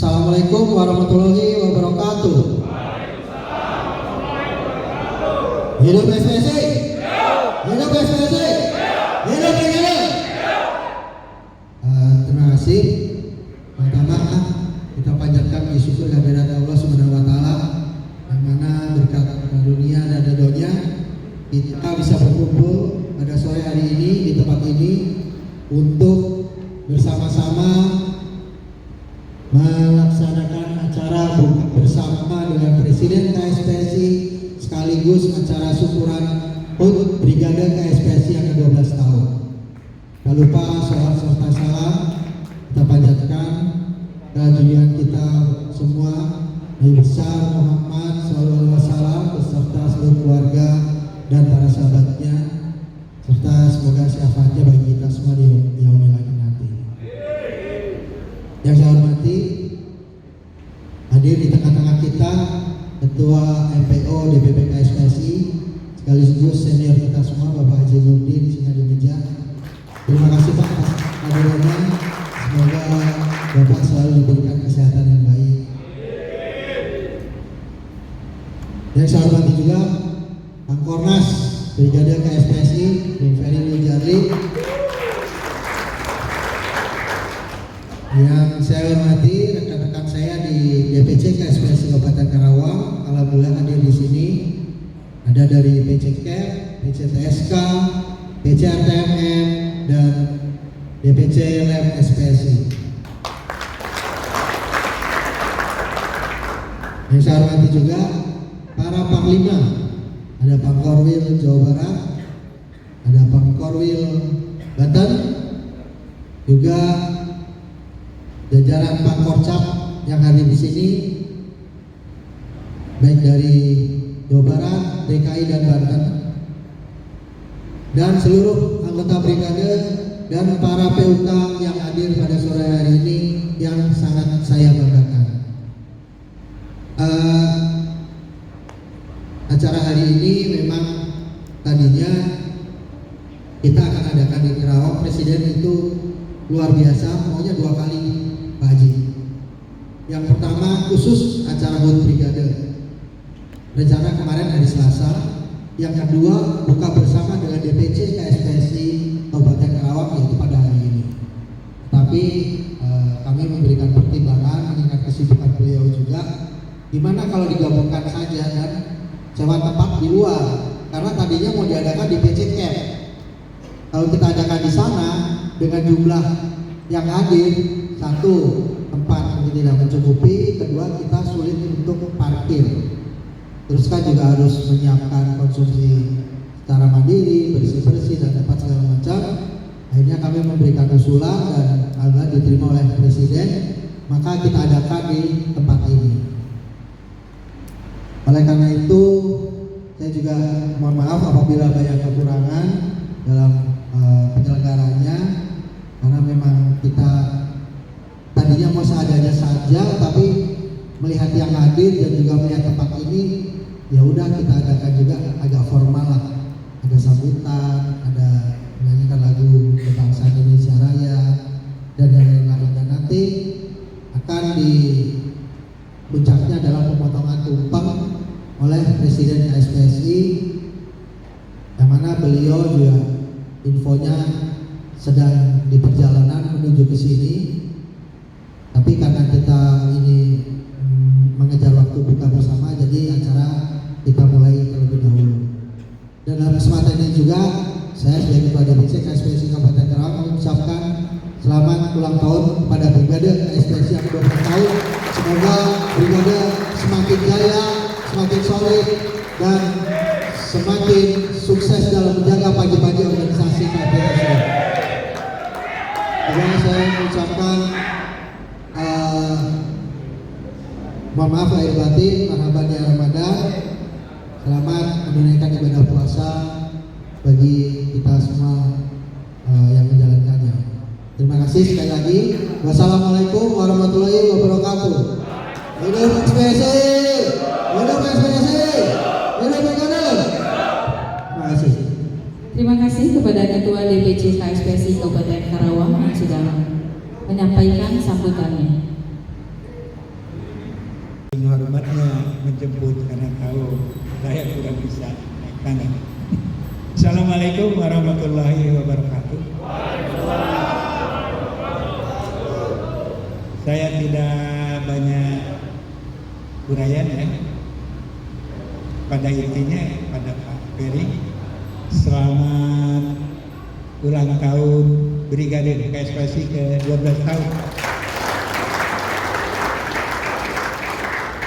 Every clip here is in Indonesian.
Assalamualaikum warahmatullahi wabarakatuh. Hidup SPSI. Hidup SPSI. Hidup Brigade. Terima kasih. Pertama kita panjatkan syukur kehadirat Allah Subhanahu wa taala yang mana berkat karunia dan ridhonya kita bisa berkumpul pada sore hari ini di tempat ini untuk bersama-sama melaksanakan acara buka bersama dengan Presiden KSPSI sekaligus acara syukuran HUT Brigade KSPSI yang ke-12 tahun. Tak lupa sholawat serta salam kita panjatkan kehadiran kita semua Nabi besar Muhammad SAW beserta seluruh keluarga dan para sahabatnya, serta semoga syafaatnya bagi kita semua di yaumil akhir nanti. Yang saya hormati, hadir di tengah-tengah kita Ketua MPO DPP KSPSI sekaligus senior kita semua Bapak Haji Nurdin di sini di meja. Terima kasih Pak atas hadirannya. Semoga Bapak selalu diberikan kesehatan yang baik. Yang saya hormati juga Kang Kornas Brigade KSPSI Ferry Nujari. Yang saya hormati rekan-rekan saya di DPC KSPSI Kabupaten Karawang, alhamdulillah hadir di sini. Ada dari PC CAP, PC TSK, PC RTMM, dan DPC LEM SPSI. Yang saya hormati juga para Panglima, ada Pangkorwil Jawa Barat, ada Pangkorwil Banten, juga jajaran Pangkorcap yang hadir di sini, baik dari Jawa Barat, DKI dan Banten, dan seluruh anggota brigade dan para PUK yang hadir pada sore hari ini yang sangat saya banggakan. Acara hari ini memang tadinya kita akan adakan di Karawang. Presiden itu luar biasa, maunya 2 kali Pak Haji. Yang pertama khusus acara HUT Brigade, rencana kemarin hari Selasa. Yang kedua buka bersama dengan DPC KSPSI Kabupaten Karawang yaitu pada hari ini. Tapi kami memberikan pertimbangan mengingat kesibukan beliau juga, gimana kalau digabungkan saja dan sewa tempat di luar, karena tadinya mau diadakan di PC CAP. Kalau kita adakan di sana dengan jumlah yang hadir, satu, tempat yang tidak mencukupi, kedua kita sulit untuk parkir, terus kan juga harus menyiapkan konsumsi secara mandiri, bersih-bersih dan tempat segala macam. Akhirnya kami memberikan usulan dan alhamdulillah diterima oleh Presiden, maka kita adakan di tempat ini. Oleh karena itu saya juga mohon maaf apabila banyak kekurangan dalam penyelenggaranya, karena memang kita tadinya mau seadanya saja, tapi melihat yang hadir dan juga melihat tempat ini, ya udah kita adakan juga agak formal lah, ada sambutan, ada menyanyikan lagu kebangsaan Indonesia Raya dan yang lain-lain. Dan nanti akan di puncaknya adalah pemotongan tumpeng oleh Presiden KSPSI, yang mana beliau juga infonya sedang di perjalanan menuju ke sini. Tapi karena kita ini mengejar waktu buka bersama, jadi acara kita mulai terlebih dahulu. Dan dalam kesempatan ini juga saya sebagai Ketua DPC KSPSI Kabupaten Karawang mengucapkan selamat ulang tahun kepada Brigade KSPSI yang ke-12 tahun. Semoga Brigade semakin jaya, semakin solid, dan semakin sukses dalam menjaga pagi-pagi organisasi KSPSI. Juga saya mengucapkan mohon maaf lahir batin, marhaban ya Ramadan. Selamat menunaikan ibadah puasa bagi kita semua yang menjalankannya. Terima kasih sekali lagi. Wassalamualaikum warahmatullahi wabarakatuh. Hidup SPSI, hidup SPSI, hidup Brigade. Terima kasih. Terima kasih kepada Ketua DPC KSPSI Kabupaten Karawang yang sudah menyampaikan sambutannya. menjemput karena tahu saya kurang bisa naik tangga. Assalamualaikum warahmatullahi wabarakatuh. Saya tidak banyak uraian ya. Pada intinya pada Pak Ferry, selamat ulang tahun Brigadir KSPSI ke-12 tahun.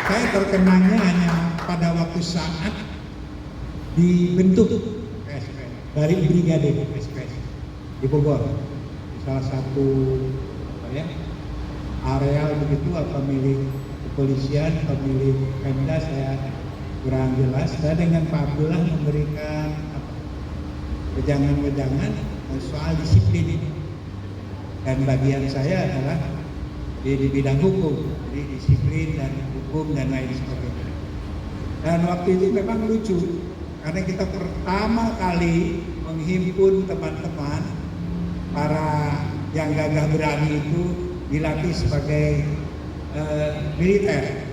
Saya terkenangnya hanya pada waktu saat dibentuk KSPSI dari Brigadir KSPSI di Bogor, salah satu areal begitu apa milik kepolisian atau milik Pemda saya kurang jelas. Saya dengan Pak Abdullah memberikan wejangan-wejangan soal disiplin ini, dan bagian saya adalah di bidang hukum, jadi disiplin dan hukum dan lain sebagainya. Dan waktu itu memang lucu karena kita pertama kali menghimpun teman-teman para yang gagah berani itu dilatih sebagai militer.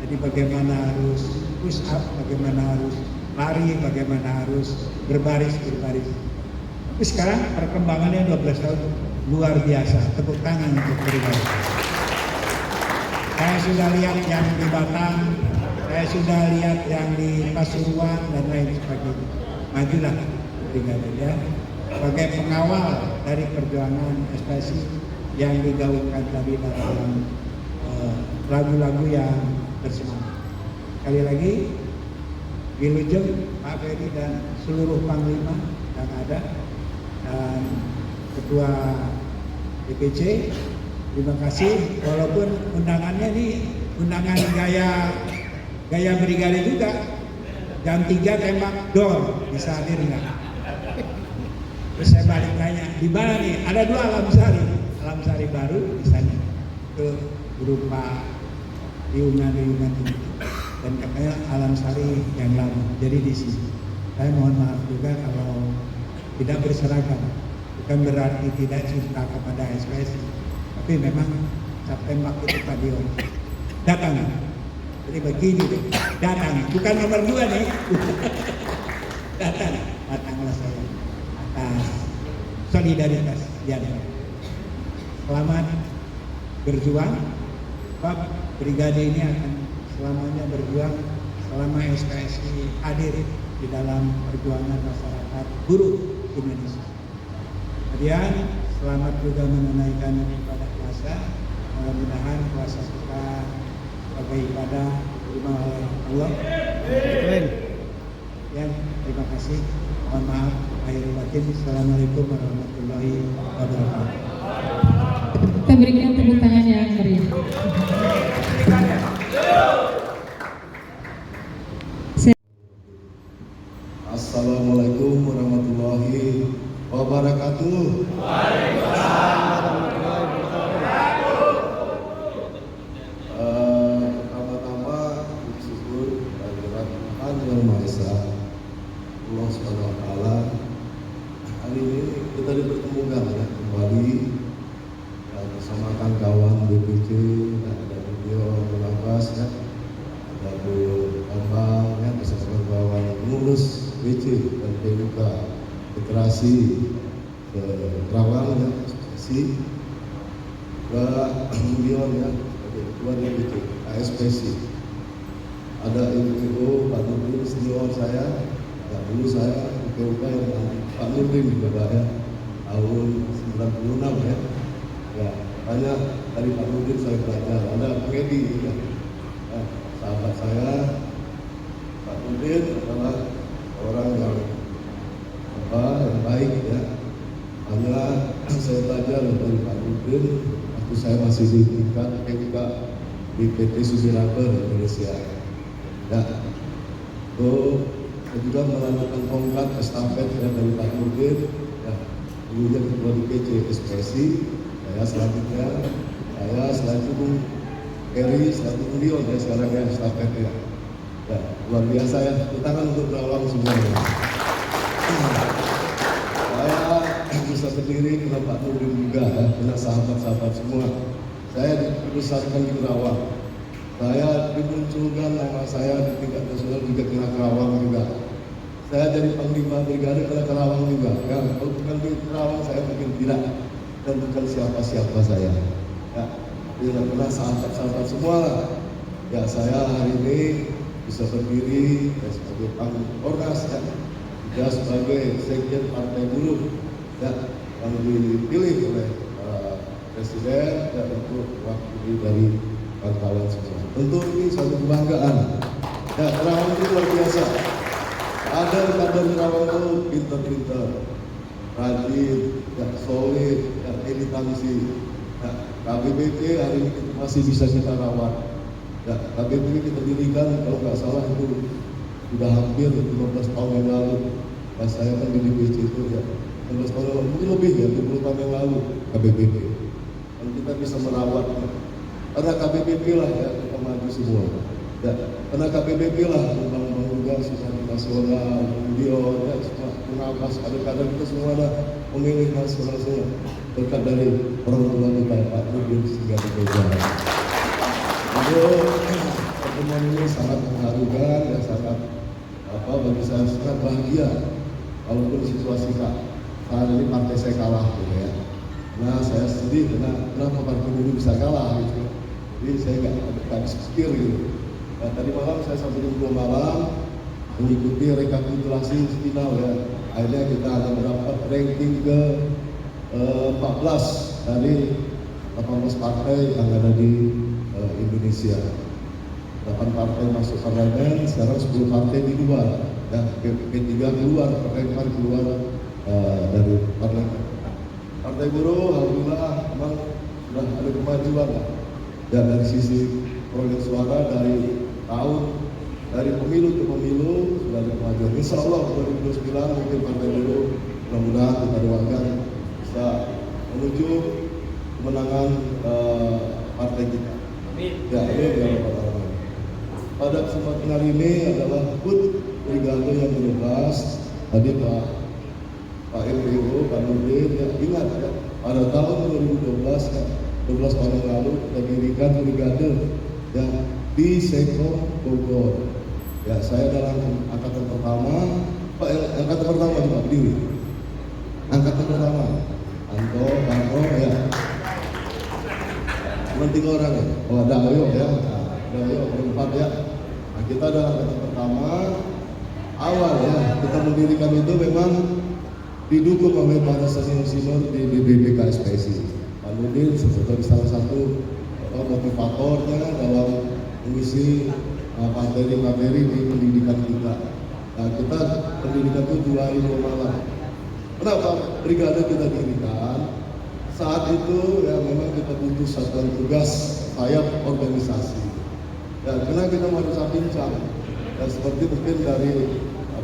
Jadi bagaimana harus push up, bagaimana harus lari, bagaimana harus berbaris. Tapi sekarang perkembangannya 12 tahun luar biasa. Tepuk tangan untuk Brigadir. Saya sudah lihat yang di Batam, saya sudah lihat yang di Pasuruan dan lain sebagainya. Majulah Brigadir ya, sebagai pengawal dari perjuangan SPSI yang digaungkan tadi dalam lagu-lagu yang bersemangat. Sekali lagi, Wilujeng, Pak Ferry dan seluruh Panglima yang ada dan Ketua DPC, terima kasih. Walaupun undangannya ini undangan gaya Brigadir juga. Jam 3 tembak dor, bisa hadir nggak? Terus saya balik tanya, di mana nih? Ada 2 Alam Sari baru di sana, itu berupa riungan ini, dan katanya Alam Sari yang lama. Jadi di sini, saya mohon maaf juga kalau tidak berseragam. Bukan berarti tidak cinta kepada SPSI, tapi memang cap tembak itu stadion. Datang. Jadi begini deh, datang. Bukan nomor 2 nih. Datanglah saya atas solidaritas yang selamat berjuang. Sebab Brigadir ini akan selamanya berjuang selama SPSI hadir di dalam perjuangan masyarakat buruh Indonesia. Kemudian selamat juga menunaikan ibadah puasa. Mudah-mudahan puasa kita sebagai ibadah diterima oleh Allah. Ya, terima kasih. Mohon maaf lahir batin. Assalamualaikum warahmatullahi wabarakatuh. Kita berikan tepuk tangan yang meriah. Assalamualaikum warahmatullahi wabarakatuh. Pertama-tama bersyukur kehadirat Tuhan Yang Maha Esa, Allah Subhanahu Wa Taala. Hari ini kita dipertemukan ya, kembali ya, bersama kawan-kawan DPC, ada beliau Menabas ya, ada Bu Bambang ya, bersama kawan pengurus BC dan PUK Literasi Kerawang ya, SPSI, juga beliau ya, ketua DPC KSPSI, ada Ibu Pak Nurdin senior saya, dan dulu saya PUK yang Pak Nurdin juga ya, tahun 96 ya. Ya, banyak dari Pak Nurdin saya belajar. Ada Pak Edi ya, sahabat saya. Pak Nurdin adalah orang yang baik ya. Hanya saya belajar dari Pak Nurdin waktu saya masih di tingkat PUK di PT Susiraker Indonesia. Ya, itu saya juga melakukan tongkat estafet ya, dari Pak Nurdin. Ya, dulunya ketua DPC SPSI. Saya selanjutnya Ferry selaku beliau ya sekarang ya estafet ya. Ya, luar biasa ya. Tangan untuk berawang semuanya. Saya bisa berdiri dengan Pak Nurdin juga ya, dengan sahabat-sahabat semua. Saya dibesarkan di Kerawang Saya dimunculkan nama saya di tingkat nasional juga kena Kerawang juga. Saya jadi panglima brigade kena Kerawang juga. Ya, kalau bukan di Kerawang saya mungkin tidak, dan bukan siapa-siapa saya. Ya, tidak pernah sahabat-sahabat semua lah. Ya, saya hari ini bisa berdiri ya, sebagai Ormas ya, juga sebagai sekjen Partai Buruh ya, yang dipilih oleh Presiden dan untuk wakili dari kawan-kawan semua. Tentu ini suatu kebanggaan. Ya, Kerawang itu luar biasa. Ada kader Kerawang itu pintar-pintar, rajin, ya, solid, ya, militansi. Ya, KBBP hari ini masih bisa kita rawat. Ya, KBBP kita dirikan kalau nggak salah itu sudah hampir 15 tahun yang lalu. Pas saya kan di DPC itu ya 15 tahun yang lalu, mungkin lebih ya 20 tahun yang lalu KBBP. Dan kita bisa merawatnya. Karena KBBP lah ya kita maju semua. Ya, karena KBBP lah membangun juga sistem nasional, video, ya semua pengawas, kader-kader kita semua ada pemilih nasional semua. Berkat dari orang tua kita Pak Nurdin sehingga dikerjakan. Pertemuan ini sangat mengharukan dan sangat bagi saya sangat bahagia walaupun situasi saat ini partai saya kalah gitu ya. Nah saya sedih kenapa partai buruh bisa kalah gitu. Jadi saya nggak habis pikir gitu. Nah, tadi malam saya sampai jam 2 malam mengikuti rekapitulasi final ya. Akhirnya kita ada mendapat ranking ke 14 dari 18 partai yang ada di Indonesia. 8 partai masuk parlemen, sekarang 10 partai di luar. Ya, P3 keluar, P4 keluar dari parlemen. Partai Buruh, alhamdulillah, memang sudah ada kemajuan lah. Ya, dari sisi perolehan suara dari pemilu ke pemilu sudah ada kemajuan. Insya Allah 2029 mungkin Partai Buruh mudah-mudahan kita doakan bisa menuju kemenangan partai kita. Ya, ini yang pertama. Pada kesempatan kali ini adalah HUT Brigade yang ke-12. Tadi Pak RPU, Pak Nurdin, ya, ingat ya, pada tahun 2012 ya, 12 tahun yang lalu kita dirikan brigade ya, di Seko Bogor. Ya, saya dalam angkatan pertama, Pak angkatan pertama juga berdiri. Angkatan pertama, Anto, ya. Cuma 3 orang ya. Oh, ada Ayo ya. Ada Ayo berempat ya. Nah, kita dalam angkatan pertama awal ya, kita mendirikan itu memang didukung oleh para senior di BBB KSPSI. Pak Nurdin sebagai salah satu motivatornya dalam mengisi materi-materi di pendidikan kita. Nah, kita pendidikan itu 2 hari 2 malam. Kenapa brigade kita dirikan? Saat itu ya memang kita butuh satuan tugas sayap organisasi. Ya, karena kita harus bincang. Ya, seperti mungkin dari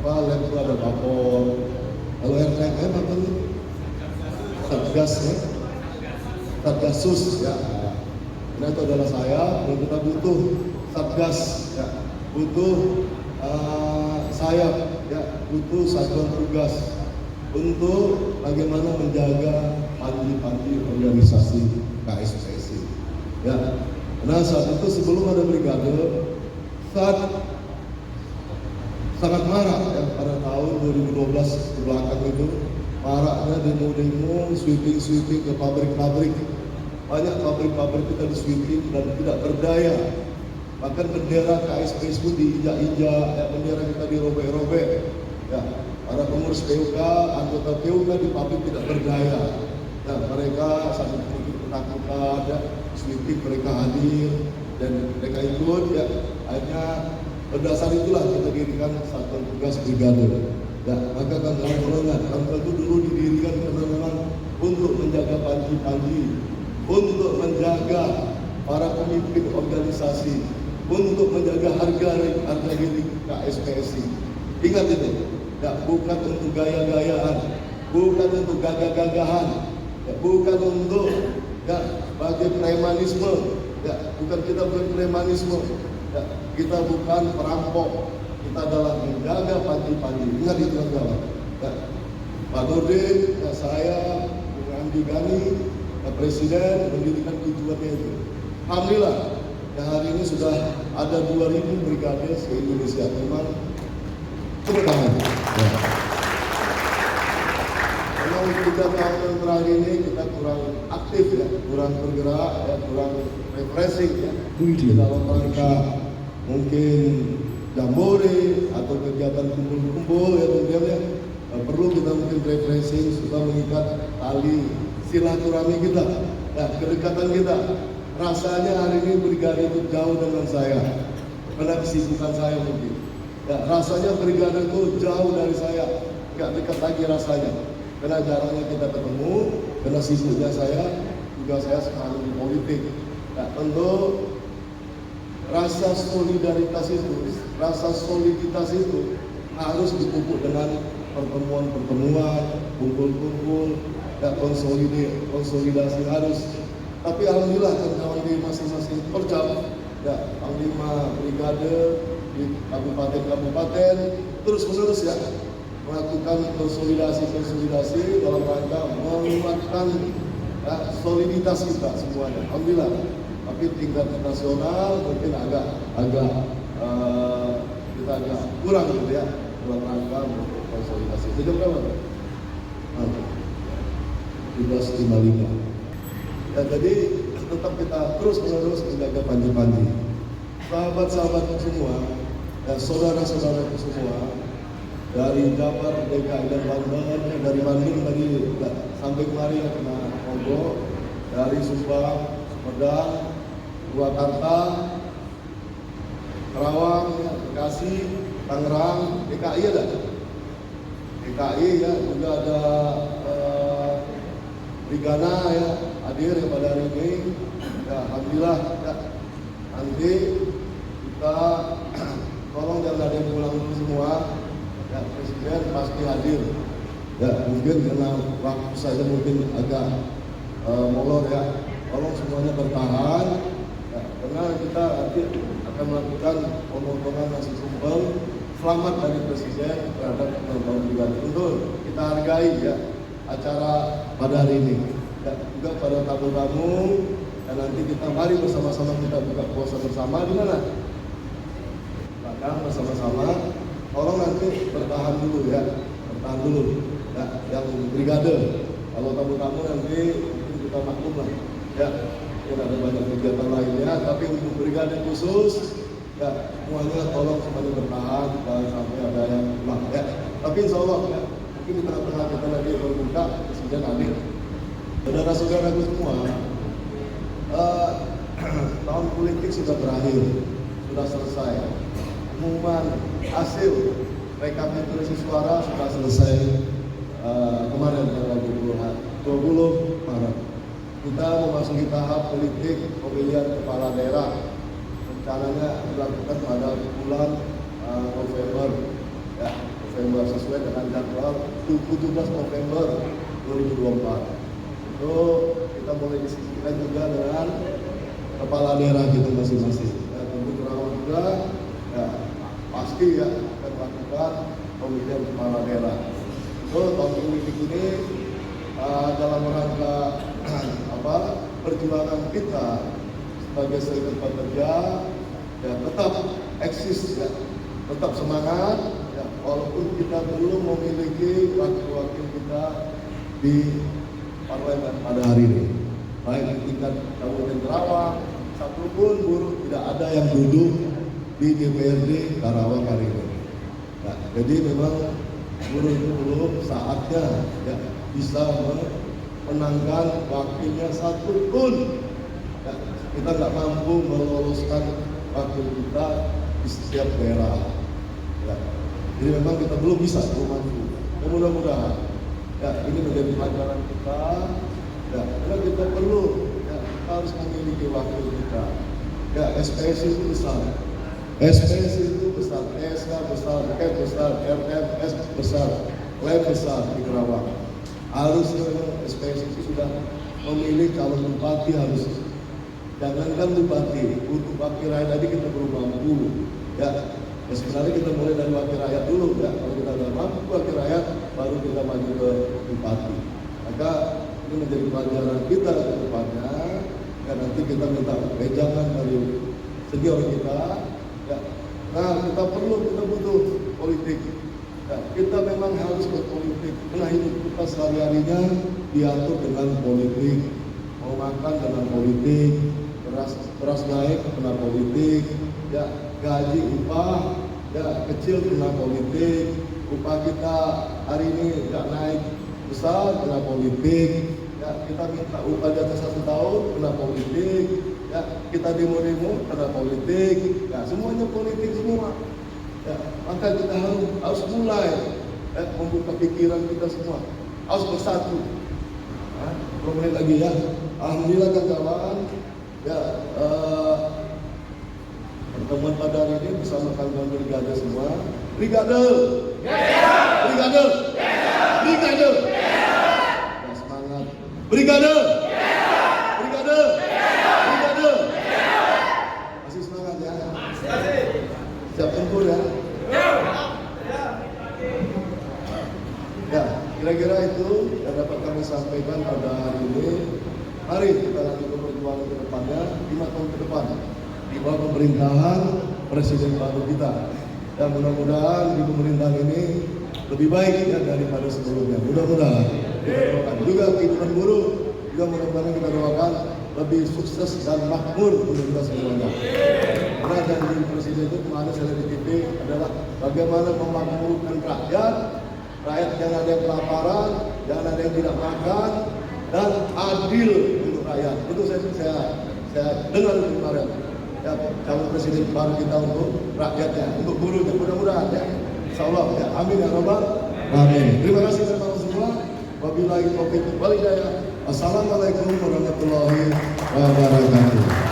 lab itu ada Bapor. Kalau RKM apa nih? Satgas ya. Satgasus ya. Nah, itu adalah saya, dan kita butuh Satgas ya. Butuh sayap ya, butuh satuan tugas untuk bagaimana menjaga panji-panji organisasi KSPSI. Ya, nah saat itu sebelum ada brigade, saat sangat marak ya pada tahun 2012 ke belakang itu, maraknya demo-demo, sweeping ke pabrik-pabrik. Banyak pabrik-pabrik kita di sweeping dan tidak berdaya. Bahkan bendera KSPSI pun diinjak-injak, ya, bendera kita dirobek-robek. Ya, para pengurus PUK, anggota PUK di pabrik tidak berdaya. Ya, mereka sambil ketakutan, ya, sweeping mereka hadir dan mereka ikut. Ya, akhirnya berdasar itulah kita dirikan satuan tugas brigade. Ya, maka kawan-kawan itu dulu didirikan karena memang untuk menjaga panji-panji, untuk menjaga para pemimpin organisasi, untuk menjaga harga diri KSPSI. Ingat itu, ya, bukan untuk gaya-gayaan, bukan untuk gagah-gagahan, ya, bukan untuk ya bagi premanisme, ya, bukan kita premanisme, ya, kita bukan perampok, kita adalah menjaga panji-panji. Ingat itu kawan. Ya, Pak Nurdin, ya, saya, Bung Andi Gani, ya, Presiden mendirikan tujuannya itu. Alhamdulillah yang hari ini sudah ada 2.000 brigade se-Indonesia. Memang tepuk tangan. Ya. Memang 3 tahun yang terakhir ini kita kurang aktif ya, kurang bergerak ya, kurang refreshing ya. Di dalam rangka mungkin jambore atau kegiatan kumpul-kumpul ya mungkin ya. Perlu kita mungkin refreshing supaya mengikat tali silaturahmi kita, ya, kedekatan kita. Rasanya hari ini brigade itu jauh dengan saya, karena kesibukan saya mungkin. Ya, rasanya brigade itu jauh dari saya, nggak dekat lagi rasanya. Karena jarangnya kita ketemu, karena sibuknya saya, juga saya sekarang di politik. Ya, tentu rasa solidaritas itu, rasa soliditas itu harus dipupuk dengan pertemuan-pertemuan, kumpul-kumpul, dan konsolidasi harus. Tapi alhamdulillah kawan-kawan di masing-masing perjam, ya, panglima brigade di kabupaten-kabupaten terus-menerus ya melakukan konsolidasi dalam rangka menguatkan ya, soliditas kita semuanya. Alhamdulillah. Tapi tingkat nasional mungkin agak kita agak kurang gitu ya dalam rangka konsolidasi. Itu berapa? 17.55. Ya, jadi tetap kita terus-menerus menjaga panji-panji. Sahabat-sahabatku semua, ya, saudara-saudaraku semua, dari Jabar, DKI dan Banten, dari Bandung tadi ya, sampai kemarin ya, kena Lombok, dari Subang, Sumedang, Purwakarta, Karawang, ya, Bekasi, Tangerang, DKI ada. DKI ya juga ada Brigana ya hadir ya pada hari ini. Ya, alhamdulillah ya. Nanti kita tolong jangan ada yang pulang dulu semua. Ya, Presiden pasti hadir. Ya, mungkin karena waktu saja mungkin agak molor ya. Tolong semuanya bertahan. Ya, karena kita nanti akan melakukan pemotongan nasi tumpeng. Selamat dari Presiden terhadap tahun brigade. Tentu kita hargai ya acara pada hari ini. Ya, juga pada tamu-tamu dan nanti kita mari bersama-sama kita buka puasa bersama di mana? Padang bersama-sama. Tolong nanti bertahan dulu ya, bertahan dulu. Ya, yang brigade. Kalau tamu-tamu nanti mungkin kita maklum lah. Ya, mungkin ada banyak kegiatan lainnya. Tapi untuk brigade khusus, ya semuanya tolong semuanya bertahan dan sampai ada yang pulang. Ya, tapi insya Allah ya, mungkin di tengah-tengah kita lagi berbuka, Presiden hadir. Saudara-saudaraku semua, tahun politik sudah berakhir, sudah selesai. Pengumuman hasil rekapitulasi suara sudah selesai kemarin tanggal 20 Maret. Kita memasuki tahap politik pemilihan kepala daerah. Rencananya dilakukan pada bulan November, ya, November sesuai dengan jadwal 17 November 2024. Itu kita boleh disisihkan juga dengan kepala daerah kita masing-masing. Ya, tentu Karawang juga ya, pasti ya akan melakukan pemilihan kepala daerah. Itu tahun politik ini dalam rangka perjuangan kita sebagai serikat pekerja ya tetap eksis ya, tetap semangat ya, walaupun kita belum memiliki wakil-wakil kita di parlemen pada hari ini. Baik di tingkat Kabupaten Karawang, satupun buruh tidak ada yang duduk di DPRD Karawang hari ini. Nah, jadi memang buruh itu belum saatnya ya, bisa menangkan wakilnya satupun. Ya, kita nggak mampu meloloskan wakil kita di setiap daerah. Ya, jadi memang kita belum bisa, belum mampu. Mudah-mudahan ya ini menjadi pelajaran kita. Ya, karena kita perlu, ya, kita harus memiliki wakil kita. Ya, SPS itu besar. SPS itu besar, SK besar, KEP besar, RMS besar, LEM besar di Karawang. Harusnya SPS itu sudah memilih calon bupati harus. Jangankan bupati, untuk wakil rakyat tadi kita belum mampu. Ya, sebenarnya kita mulai dari wakil rakyat dulu. Ya, kalau kita sudah mampu wakil rakyat, baru kita maju ke bupati. Maka ini menjadi pelajaran kita ke depannya. Dan nanti kita minta wejangan dari senior kita. Ya. Nah, kita butuh politik. Ya, kita memang harus berpolitik. Karena hidup kita sehari-harinya diatur dengan politik. Mau makan dengan politik, beras naik kena politik, ya gaji upah ya kecil kena politik, upah kita hari ini nggak naik besar kena politik, ya kita minta upah di atas 1 tahun kena politik, ya kita demo kena politik, ya semuanya politik semua. Ya, maka kita harus mulai membuka pikiran kita semua, harus bersatu. Nah, 10 menit lagi ya. Alhamdulillah kawan-kawan, ya pertemuan pada hari ini bersama kawan-kawan brigade semua. Brigade, brigade, brigade, ya, semangat. Brigade, brigade, brigade. Masih semangat ya? Siap tempur ya? Ya, kira-kira itu yang dapat kami sampaikan pada hari ini. Mari kita lanjutkan perjuangan ke depannya 5 tahun ke depan di bawah pemerintahan Presiden baru kita. Dan mudah-mudahan di pemerintahan ini lebih baik ya daripada sebelumnya. Mudah-mudahan kita doakan juga kehidupan buruh, juga mudah-mudahan kita doakan lebih sukses dan makmur untuk kita semuanya. Karena janji Presiden itu kemarin saya lihat di TV adalah bagaimana memakmurkan rakyat jangan ada yang kelaparan, jangan ada yang tidak makan, dan adil untuk rakyat. Itu saya dengar kemarin. Ya, calon presiden baru kita untuk rakyatnya, untuk buruhnya. Mudah-mudahan ya, insyaallah ya. Amin ya rabbal alamin. Terima kasih teman-teman semua. Wabillahi taufiq wal hidayah. Assalamualaikum warahmatullahi wabarakatuh.